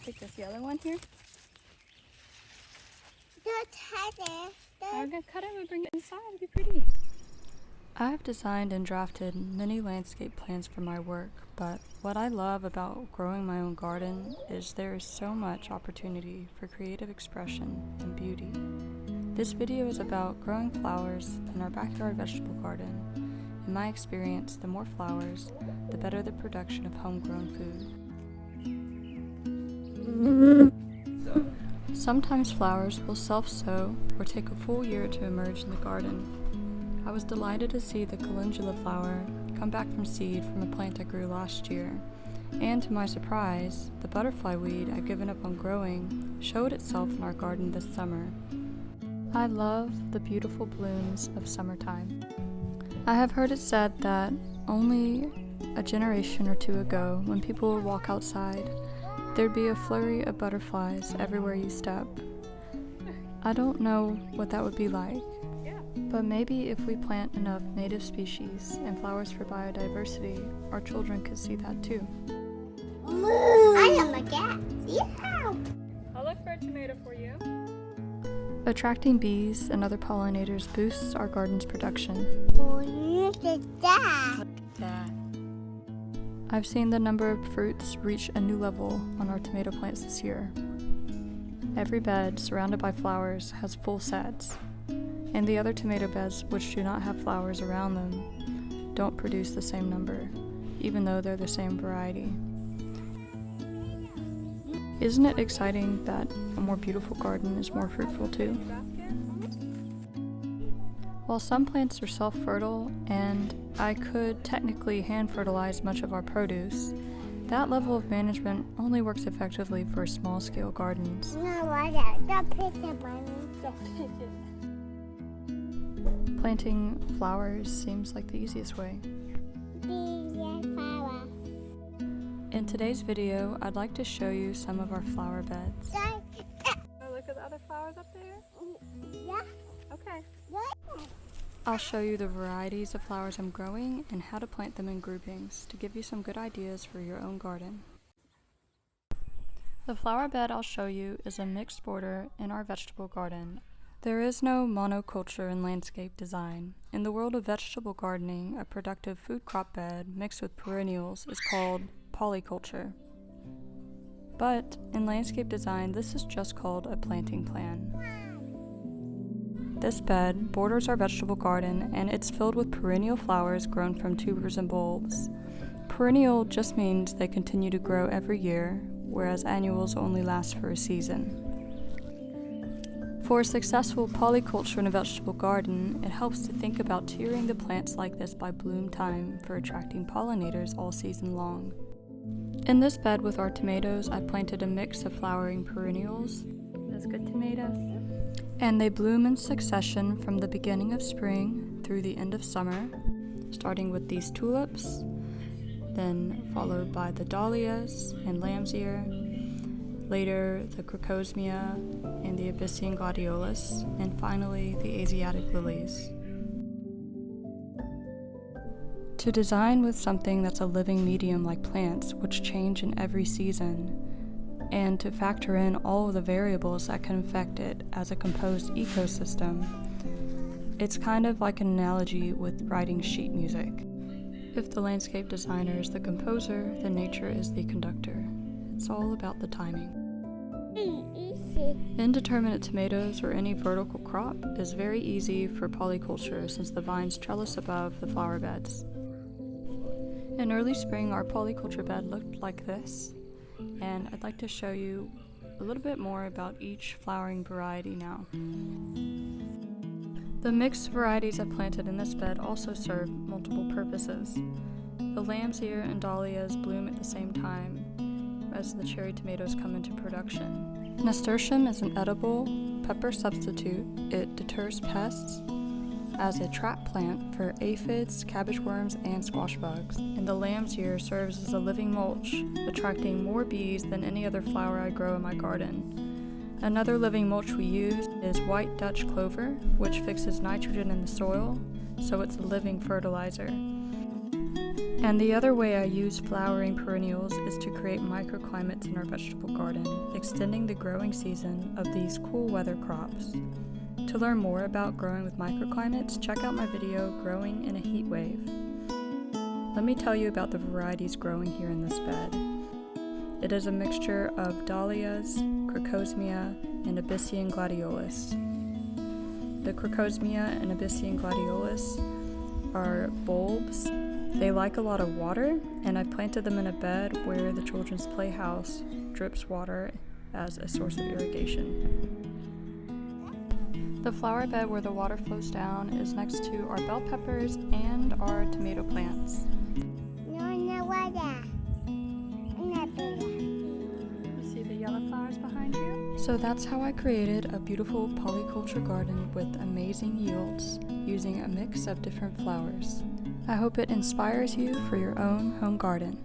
take this yellow one here. I'm gonna cut it and bring it inside. It'll be pretty. I've designed and drafted many landscape plans for my work, but what I love about growing my own garden is there is so much opportunity for creative expression and beauty. This video is about growing flowers in our backyard vegetable garden. In my experience, the more flowers, the better the production of homegrown food. Sometimes flowers will self-sow or take a full year to emerge in the garden. I was delighted to see the calendula flower come back from seed from a plant I grew last year, and to my surprise, the butterfly weed I'd given up on growing showed itself in our garden this summer. I love the beautiful blooms of summertime. I have heard it said that only a generation or two ago, when people would walk outside, there'd be a flurry of butterflies everywhere you step. I don't know what that would be like, but maybe if we plant enough native species and flowers for biodiversity, our children could see that too. I am a cat. Yeah. I'll look for a tomato for you. Attracting bees and other pollinators boosts our garden's production. Oh, look at that. Look at that. I've seen the number of fruits reach a new level on our tomato plants this year. Every bed surrounded by flowers has full sets, and the other tomato beds which do not have flowers around them don't produce the same number, even though they're the same variety. Isn't it exciting that a more beautiful garden is more fruitful too? While some plants are self-fertile, and I could technically hand-fertilize much of our produce, that level of management only works effectively for small-scale gardens. Planting flowers seems like the easiest way. In today's video, I'd like to show you some of our flower beds. Oh, look at the other flowers up there. Yeah. Okay. I'll show you the varieties of flowers I'm growing and how to plant them in groupings to give you some good ideas for your own garden. The flower bed I'll show you is a mixed border in our vegetable garden. There is no monoculture in landscape design. In the world of vegetable gardening, a productive food crop bed mixed with perennials is called polyculture. But in landscape design, this is just called a planting plan. This bed borders our vegetable garden, and it's filled with perennial flowers grown from tubers and bulbs. Perennial just means they continue to grow every year, whereas annuals only last for a season. For a successful polyculture in a vegetable garden, it helps to think about tiering the plants like this by bloom time for attracting pollinators all season long. In this bed with our tomatoes, I planted a mix of flowering perennials. Those good tomatoes. And they bloom in succession from the beginning of spring through the end of summer, starting with these tulips, then followed by the dahlias and lamb's ear, later the crocosmia and the Abyssinian Gladiolus, and finally the Asiatic lilies. To design with something that's a living medium like plants, which change in every season, and to factor in all of the variables that can affect it as a composed ecosystem, it's kind of like an analogy with writing sheet music. If the landscape designer is the composer, then nature is the conductor. It's all about the timing. Indeterminate tomatoes or any vertical crop is very easy for polyculture since the vines trellis above the flower beds. In early spring, our polyculture bed looked like this, and I'd like to show you a little bit more about each flowering variety now. The mixed varieties I planted in this bed also serve multiple purposes. The lamb's ear and dahlias bloom at the same time as the cherry tomatoes come into production. Nasturtium is an edible pepper substitute. It deters pests as a trap plant for aphids, cabbage worms, and squash bugs. And the lamb's ear serves as a living mulch, attracting more bees than any other flower I grow in my garden. Another living mulch we use is white Dutch clover, which fixes nitrogen in the soil, so it's a living fertilizer. And the other way I use flowering perennials is to create microclimates in our vegetable garden, extending the growing season of these cool weather crops. To learn more about growing with microclimates, check out my video, Growing in a Heat Wave. Let me tell you about the varieties growing here in this bed. It is a mixture of dahlias, crocosmia, and Abyssinian Gladiolus. The crocosmia and Abyssinian Gladiolus are bulbs. They like a lot of water, and I've planted them in a bed where the children's playhouse drips water as a source of irrigation. The flower bed where the water flows down is next to our bell peppers and our tomato plants. You see the yellow flowers behind you? So that's how I created a beautiful polyculture garden with amazing yields using a mix of different flowers. I hope it inspires you for your own home garden.